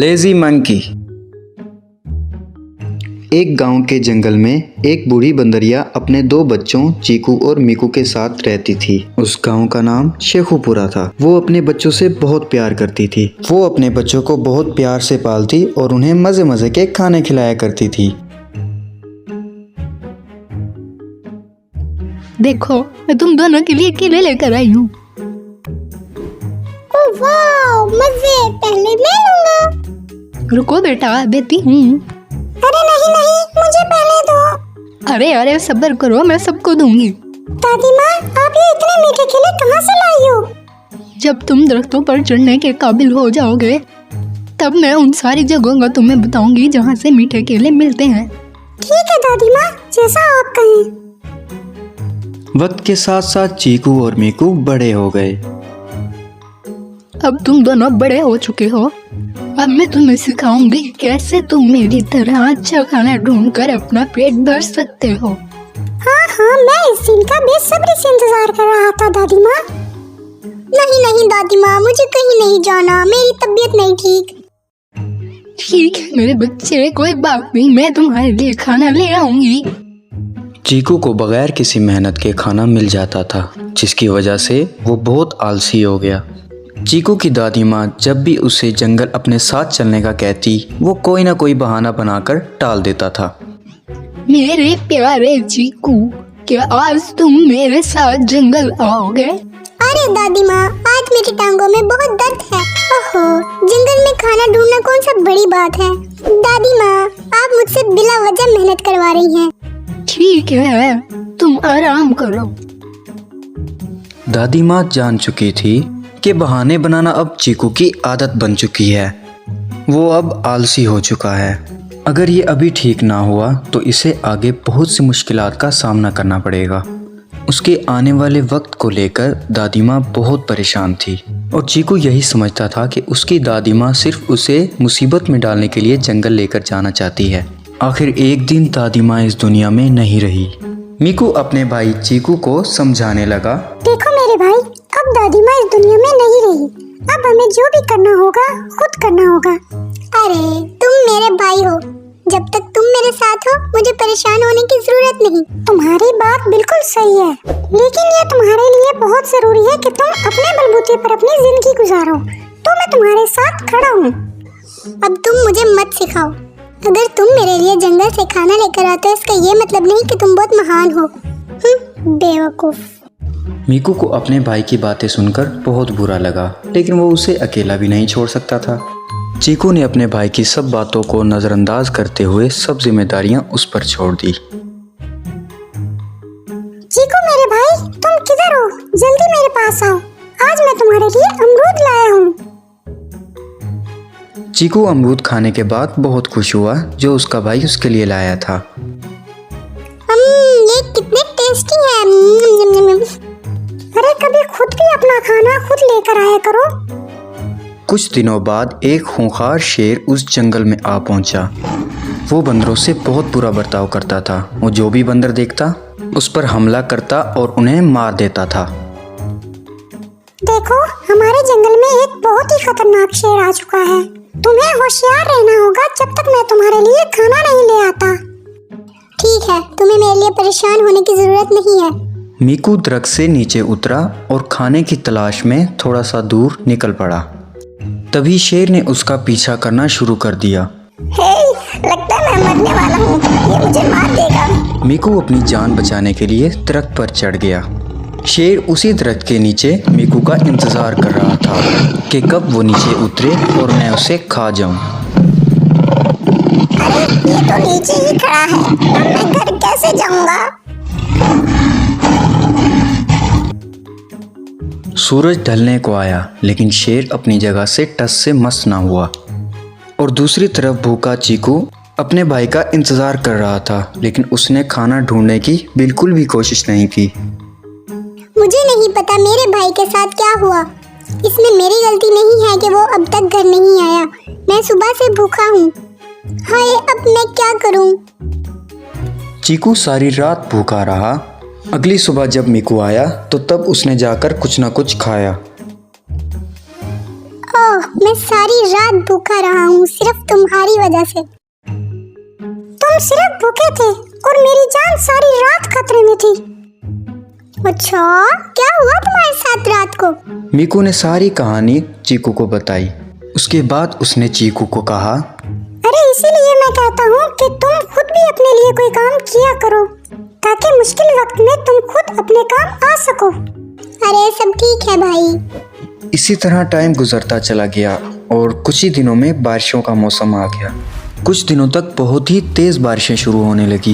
Lazy monkey. एक गांव के जंगल में एक बूढ़ी बंदरिया अपने दो बच्चों चीकू और मीकू के साथ रहती थी। उस गांव का नाम शेखुपुरा था। वो अपने बच्चों से बहुत प्यार करती थी। वो अपने बच्चों को बहुत प्यार से पालती और उन्हें मजे मजे के खाने खिलाया करती थी। देखो, मैं तुम दोनों के लिए केले लेकर आई हूँ। वाह, मजे, पहले मैं लूंगा। रुको बेटा, देती हूँ। अरे नहीं, मुझे पहले दो। अरे सब्र करो, मैं सबको दूंगी। दादी माँ, आप ये इतने मीठे केले कहाँ से लाई हो? जब तुम दरख्तों पर चढ़ने के काबिल हो जाओगे, तब मैं उन सारी जगहों का तुम्हें बताऊंगी जहाँ से मीठे केले मिलते हैं। ठीक है दादी माँ, जैसा आप कहें। वक्त के साथ साथ चीकू और मीकू बड़े हो गए। अब तुम दोनों बड़े हो चुके हो। अब मैं तुम्हें सिखाऊंगी कैसे तुम मेरी तरह अच्छा खाना ढूंढकर अपना पेट भर सकते हो। हाँ, मैं इस दिन का बेसब्री से इंतजार कर रहा था दादी माँ। नहीं दादी माँ, मुझे कहीं नहीं जाना, मेरी तबीयत नहीं ठीक। ठीक है मेरे बच्चे, कोई बात नहीं, मैं तुम्हारे लिए खाना ले आऊंगी। चीकू को बगैर किसी मेहनत के खाना मिल जाता था, जिसकी वजह से वो बहुत आलसी हो गया। चीकू की दादी माँ जब भी उसे जंगल अपने साथ चलने का कहती, वो कोई ना कोई बहाना बनाकर टाल देता था। मेरे प्यारे चीकू, क्या आज तुम मेरे साथ जंगल आओगे? अरे दादी माँ, आज मेरी टांगों में बहुत दर्द है। ओहो, जंगल में खाना ढूंढना कौन सा बड़ी बात है। दादी माँ, आप मुझसे बिला वजह मेहनत करवा रही हैं। ठीक है, तुम आराम करो। दादी माँ जान चुकी थी कि बहाने बनाना अब चीकू की आदत बन चुकी है। वो अब आलसी हो चुका है। अगर ये अभी ठीक ना हुआ तो इसे आगे बहुत सी मुश्किलात का सामना करना पड़ेगा। उसके आने वाले वक्त को लेकर दादी माँ बहुत परेशान थी और चीकू यही समझता था कि उसकी दादी माँ सिर्फ उसे मुसीबत में डालने के लिए जंगल लेकर जाना चाहती है। आखिर एक दिन दादी माँ इस दुनिया में नहीं रही। मीकू अपने भाई चीकू को समझाने लगा, देखो मेरे भाई, अब दादी माँ इस दुनिया में नहीं रही। अब हमें जो भी करना होगा खुद करना होगा। अरे तुम मेरे भाई हो, जब तक तुम मेरे साथ हो मुझे परेशान होने की जरूरत नहीं। तुम्हारी बात बिल्कुल सही है, लेकिन ये तुम्हारे लिए बहुत जरूरी है कि तुम अपने बलबूते पर अपनी जिंदगी गुजारो। तो मैं तुम्हारे साथ खड़ा हूँ। अब तुम मुझे मत सिखाओ। अगर तुम मेरे लिए जंगल से खाना लेकर आते हो, इसका ये मतलब नहीं कि तुम बहुत महान हो। बेवकूफ। मीकू को अपने भाई की बातें सुनकर बहुत बुरा लगा, लेकिन वो उसे अकेला भी नहीं छोड़ सकता था। चीकू ने अपने भाई की सब बातों को नजरअंदाज करते हुए सब जिम्मेदारियां उस पर छोड़ दी। चीकू मेरे भाई, तुम किधर हो? जल्दी मेरे पास आओ, आज मैं तुम्हारे लिए अमरूद लाया हूँ। चीकू अमरूद खाने के बाद बहुत खुश हुआ जो उसका भाई उसके लिए लाया था। ये कितने टेस्टी है। अरे कभी खुद भी अपना खाना खुद लेकर आया करो। कुछ दिनों बाद एक खूंखार शेर उस जंगल में आ पहुंचा। वो बंदरों से बहुत बुरा बर्ताव करता था। वो जो भी बंदर देखता उस पर हमला करता और उन्हें मार देता था। देखो, हमारे जंगल में एक बहुत ही खतरनाक शेर आ चुका है। तुम्हें होशियार रहना होगा जब तक मैं तुम्हारे लिए खाना नहीं ले आता। ठीक है, तुम्हें मेरे लिए परेशान होने की जरूरत नहीं है। मीकू दरख्त से नीचे उतरा और खाने की तलाश में थोड़ा सा दूर निकल पड़ा। तभी शेर ने उसका पीछा करना शुरू कर दिया। लगता है मैं मरने वाला हूँ, ये मुझे मार देगा। मीकू अपनी जान बचाने के लिए दरख्त पर चढ़ गया। शेर उसी दरख्त के नीचे मीकू का इंतजार कर रहा था कि कब वो नीचे उतरे और मैं उसे खा जाऊं। अरे ये तो नीचे ही खड़ा है, अब मैं घर कैसे जाऊंगा? सूरज ढलने को आया, लेकिन शेर अपनी जगह से टस से मस ना हुआ। और दूसरी तरफ भूखा चीकू अपने भाई का इंतजार कर रहा था, लेकिन उसने खाना ढूंढने की बिल्कुल भी कोशिश नहीं की। मुझे नहीं पता मेरे भाई के साथ क्या हुआ। इसमें मेरी गलती नहीं है कि वो अब तक घर नहीं आया। मैं सुबह से भूखा हूँ। हाय, अब मैं क्या करूँ? चीकू सारी रात भूखा रहा। अगली सुबह जब मीकू आया तो तब उसने जाकर कुछ न कुछ खाया। ओह, मैं सारी रात भूखा रहा हूँ सिर्फ तुम्हारी वजह से। तुम सिर्फ भूखे थे और मेरी जान सारी रात खतरे में थी। अच्छा, क्या हुआ तुम्हारे साथ रात को? मीकू ने सारी कहानी चीकू को बताई। उसके बाद उसने चीकू को कहा, अरे इसीलिए मैं कहता हूँ कि तुम खुद भी अपने लिए कोई काम किया करो ताकि मुश्किल वक्त में तुम खुद अपने काम आ सको। अरे सब ठीक है भाई। इसी तरह टाइम गुजरता चला गया और कुछ ही दिनों में बारिशों का मौसम आ गया। कुछ दिनों तक बहुत ही तेज बारिशें शुरू होने लगी।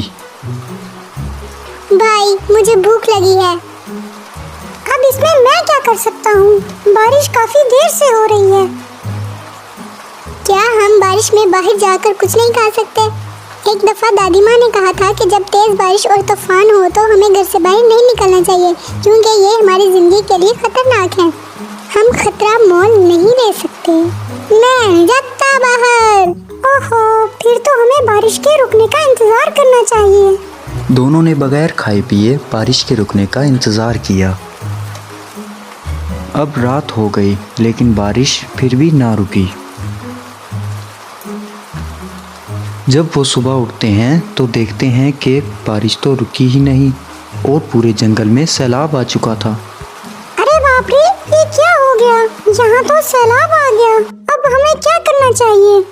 भाई मुझे भूख लगी है, अब इसमें मैं क्या कर सकता हूँ? बारिश काफी देर से हो रही है। क्या हम बारिश में बाहर जाकर कुछ नहीं खा सकते? एक दफा दादी माँ ने कहा था कि जब तेज बारिश और तूफान हो तो हमें घर से बाहर नहीं निकलना चाहिए क्योंकि ये हमारी जिंदगी के लिए खतरनाक है। हम खतरा मोल नहीं ले सकते। मैं जाता बाहर। ओहो, फिर तो हमें बारिश के रुकने का इंतजार करना चाहिए। दोनों ने बगैर खाए पिए बारिश के रुकने का इंतजार किया। अब रात हो गई लेकिन बारिश फिर भी ना रुकी। जब वो सुबह उठते हैं तो देखते हैं कि बारिश तो रुकी ही नहीं और पूरे जंगल में सैलाब आ चुका था। अरे बाप रे, ये क्या हो गया? यहाँ तो सैलाब आ गया। अब हमें क्या करना चाहिए?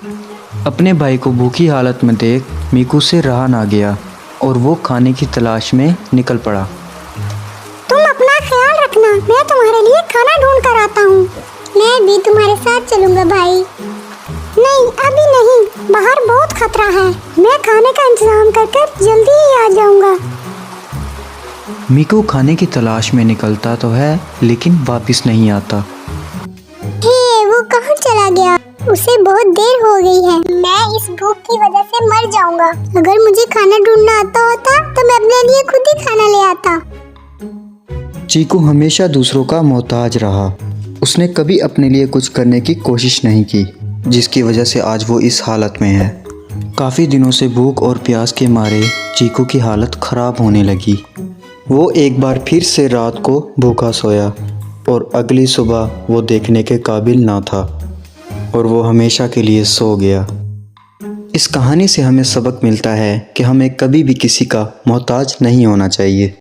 अपने भाई को भूखी हालत में देख मीकू से रहा ना गया और वो खाने की तलाश में निकल पड़ा। तुम अपना ख्याल रखना, मैं तुम्हारे लिए खाना ढूंढ कर आता हूँ। मैं भी तुम्हारे साथ चलूंगा भाई। नहीं, अभी नहीं, बाहर बहुत खतरा है। मैं खाने का इंतजाम कर जल्दी ही आ जाऊंगा। मीकू खाने की तलाश में निकलता तो है लेकिन वापस नहीं आता। हे, वो कहाँ चला गया? उसे बहुत देर हो गई है। मैं इस भूख की वजह से मर जाऊंगा। अगर मुझे खाना ढूंढना आता होता तो मैं अपने लिए खुद ही खाना ले आता। चीकू हमेशा दूसरों का मोहताज रहा। उसने कभी अपने लिए कुछ करने की कोशिश नहीं की, जिसकी वजह से आज वो इस हालत में है। काफ़ी दिनों से भूख और प्यास के मारे चीकू की हालत ख़राब होने लगी। वो एक बार फिर से रात को भूखा सोया और अगली सुबह वो देखने के काबिल ना था और वो हमेशा के लिए सो गया। इस कहानी से हमें सबक मिलता है कि हमें कभी भी किसी का मोहताज नहीं होना चाहिए।